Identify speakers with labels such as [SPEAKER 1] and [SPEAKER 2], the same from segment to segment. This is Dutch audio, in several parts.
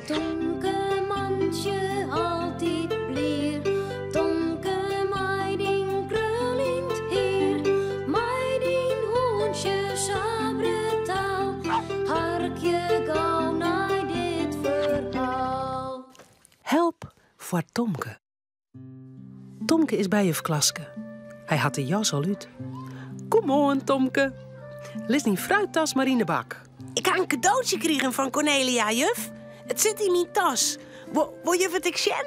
[SPEAKER 1] Tomke mandje altijd blier. Tomke meiding krullind heer. Meiding hoentje sabre taal. Harkje gauw naar dit verhaal.
[SPEAKER 2] Help voor Tomke. Tomke is bij juf Klaske. Hij had de jas al uit. Kom on, Tomke. Lis die fruittas maar in de bak.
[SPEAKER 3] Ik ga een cadeautje krijgen van Cornelia, juf. Het zit in mijn tas. Wil juf het ik sjen?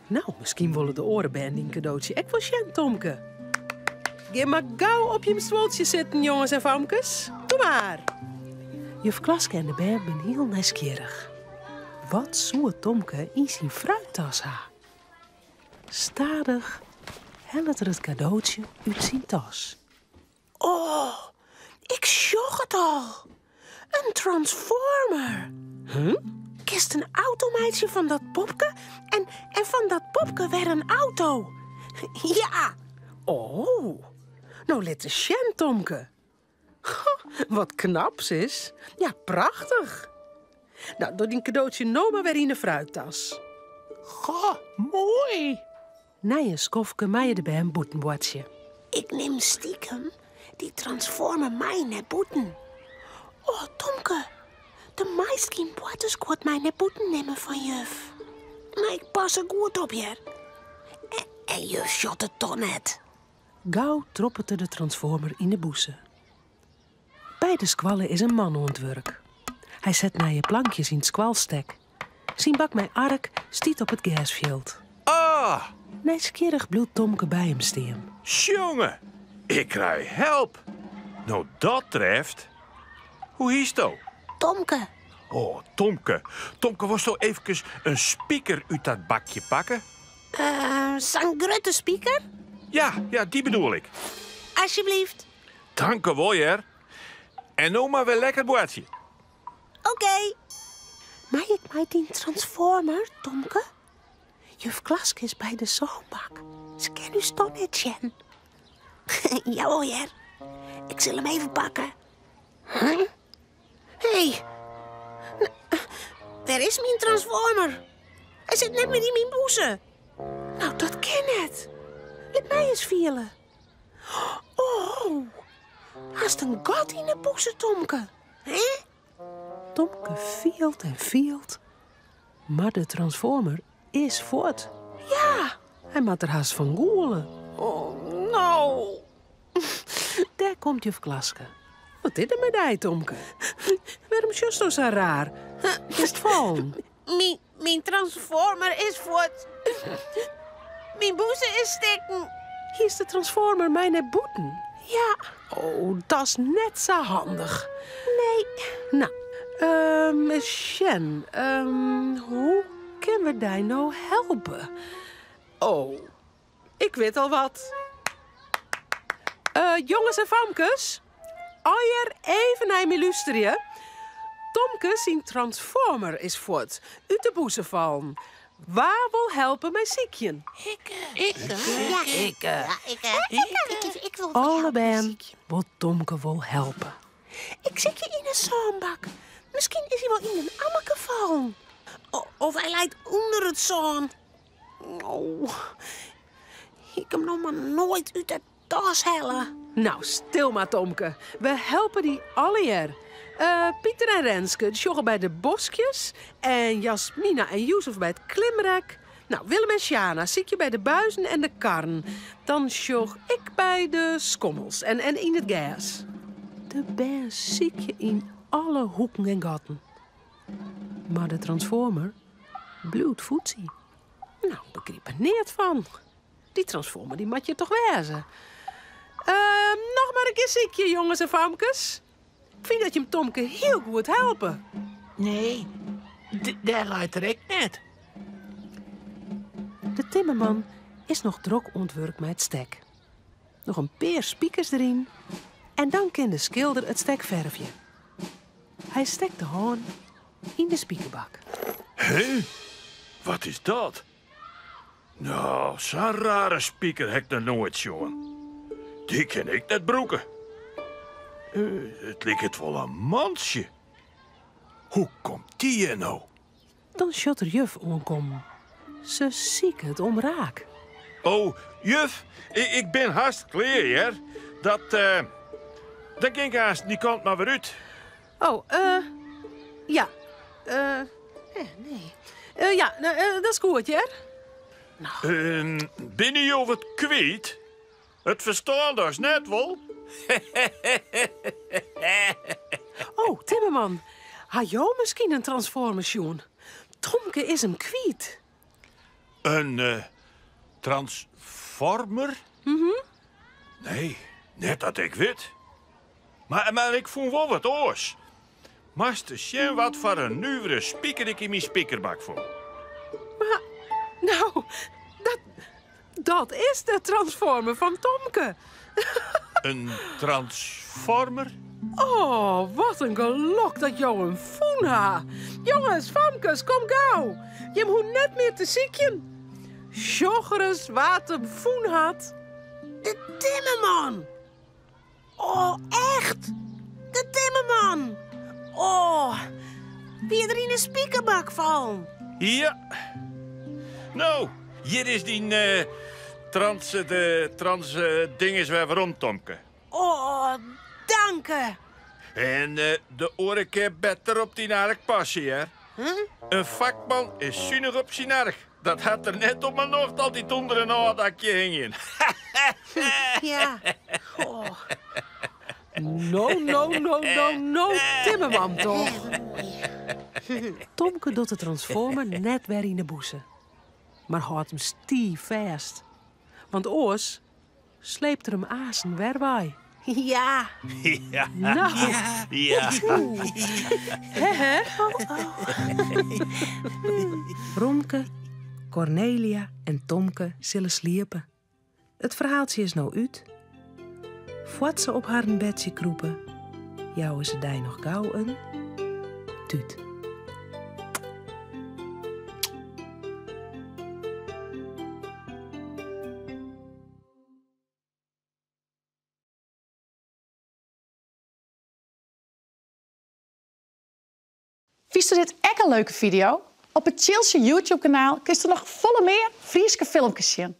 [SPEAKER 2] Nou, misschien willen de orenband een cadeautje. Ik wil sjen, Tomke. Ga maar gauw op je stoeltje zitten, jongens en vamkes. Doe maar. Juf Klaske en de band zijn heel nieuwsgierig. Wat zou Tomke in zijn fruittas ha? Stadig helpt er het cadeautje uit zijn tas.
[SPEAKER 3] Oh, ik zag het al. Een transformer.
[SPEAKER 2] Huh?
[SPEAKER 3] Kist een automeidje van dat popke en van dat popke weer een auto. Ja.
[SPEAKER 2] Oh, nou let de sjen, Tomke. Wat knap, sis. Ja, prachtig. Nou, doe die cadeautje nou maar weer in de fruittas.
[SPEAKER 4] Goh, mooi.
[SPEAKER 2] Nee, skofke mij de bij een boetenbordje.
[SPEAKER 3] Ik neem stiekem die transformer mij naar boeten. Oh, Tomke, de meisje boetes kort mij naar boeten nemen van juf. Maar ik pas er goed op je. En juf shot het toch net.
[SPEAKER 2] Gauw troppette de transformer in de boezen. Bij de squallen is een man aan het werk. Hij zet naar je plankjes in het squalstek. Zijn bak met ark stiet op het gasveld.
[SPEAKER 4] Ah,
[SPEAKER 2] Nieuwsgierig bloedt Tomke bij hem staan.
[SPEAKER 4] jongen. Ik krijg help. Nou, dat treft. Hoe is het?
[SPEAKER 3] Tomke,
[SPEAKER 4] Oh, Tomke. Tomke, was toch even een speaker uit dat bakje pakken?
[SPEAKER 3] Sangrutte speaker?
[SPEAKER 4] Ja, die bedoel ik.
[SPEAKER 3] Alsjeblieft.
[SPEAKER 4] Dank je wel, Jer. En nou maar weer lekker boertje.
[SPEAKER 3] Oké. Maar ik mij die transformer, Tomke? Juf Klaske is bij de zoombak. Ze kan u toch net sjen. Jawel, Jer. Ik zal hem even pakken. Huh? Hé. Waar is mijn transformer? Hij zit net meer in mijn boezem. Nou, dat kan het. Laat mij eens vielen. Oh. Haast een gat in de boezem, Tomke. Hè?
[SPEAKER 2] Tomke vielt en vielt. Maar de transformer is voort.
[SPEAKER 3] Ja.
[SPEAKER 2] Hij maakt er haast van goelen.
[SPEAKER 3] Oh, nou.
[SPEAKER 2] Daar komt juf Klaske. Wat is er met die, Tomke? Waarom is zo zo raar? Is het vallen?
[SPEAKER 3] Mijn transformer is voort. Mijn boezem is stikken.
[SPEAKER 2] Hier is de transformer mij naar boeten.
[SPEAKER 3] Ja.
[SPEAKER 2] Oh, dat is net zo handig.
[SPEAKER 3] Nee.
[SPEAKER 2] Nou, Sjen, hoe kunnen we die nou helpen? Oh, ik weet al wat. Jongens en famkes, aljer even naar me luisteren. Tomke zijn transformer is voort uit de boezem vallen. Waar wil helpen met ziekjen?
[SPEAKER 3] Ik wil
[SPEAKER 2] Allebei wil Tomke wil helpen.
[SPEAKER 3] Ik zit je in een zoombak. Misschien is hij wel in een ammeke gevallen. Of hij lijkt onder het zon. Oh, ik hem nog maar nooit uit de tas hellen.
[SPEAKER 2] Nou, stil maar, Tomke. We helpen die alleer. Pieter en Renske joggen bij de boskjes. En Jasmina en Jozef bij het klimrek. Nou, Willem en Sjana zie je bij de buizen en de karren. Dan jog ik bij de schommels en in het gas. De band zie je in alle hoeken en gaten. Maar de transformer bloedt voetzie. Nou, begreep er niet van. Die transformer die moet je toch wezen. Nog maar een keer ziekje, jongens en famkes. Ik vind dat je hem Tomke heel goed helpen.
[SPEAKER 5] Nee, daar lijkt er ik net.
[SPEAKER 2] De timmerman is nog drok ontwerkt met het stek. Nog een paar spiekers erin. En dan kan de schilder het stek verfje. Hij stekt de hoorn in de spiekerbak.
[SPEAKER 4] Hé? Wat is dat? Nou, zo'n rare speaker heb ik nog nooit, jongen. Die ken ik net broeken. Het lijkt het wel een mansje. Hoe komt die er nou?
[SPEAKER 2] Dan shot er juf aankomen. Ze ziek het omraak.
[SPEAKER 4] Oh, juf, ik ben haast klaar, ja. Dan ging ik haast die kant maar weer uit.
[SPEAKER 2] Oh, ja.
[SPEAKER 3] Nee.
[SPEAKER 2] Ja, dat is goed, ja?
[SPEAKER 4] Binnen je wat kwijt? Het verstaan dus net wel.
[SPEAKER 2] Oh, Timmerman. Had jou misschien een transformation? Tomke is hem kwijt.
[SPEAKER 4] Een transformer? Nee, net dat ik weet. Maar ik voel wel wat oors. Master zien wat voor een nieuwere speaker ik in mijn speakerbak vond.
[SPEAKER 2] Maar, nou, dat is de transformer van Tomke.
[SPEAKER 4] Een transformer?
[SPEAKER 2] Oh, wat een gelok dat jou een foen ha. Jongens, famkes, kom gauw. Je moet net meer te ziekjen. Sjoggeres wat hem foen had.
[SPEAKER 3] De timmerman. Oh, echt? De timmerman. Oh, wie er in een spiekerbak vallen.
[SPEAKER 4] Ja. Nou, hier is die trans dinges weer rond, Tomke.
[SPEAKER 3] Oh, dank je.
[SPEAKER 4] En de oren beter op die nark passen, hè? Een vakman is zuinig op zijn nark. Dat had er net op mijn nocht altijd onder een oordakje hingen.
[SPEAKER 3] Ja. Oh.
[SPEAKER 2] No, Timmerman toch? Tomke doet de transformer net weer in de boeze. Maar houdt hem stief vast. Want oors sleept er hem azen weer bij.
[SPEAKER 3] Ja.
[SPEAKER 4] Ja.
[SPEAKER 2] Nou,
[SPEAKER 4] Ja.
[SPEAKER 2] hè? Romke, Cornelia en Tomke zullen sliepen. Het verhaaltje is nou uit. Voordat ze op haar bedje kroepen, jouwen ze die nog gauw een tuut.
[SPEAKER 6] Vist u dit echt een leuke video? Op het Chilsje YouTube-kanaal kun je nog volle meer Frieske filmpjes zien.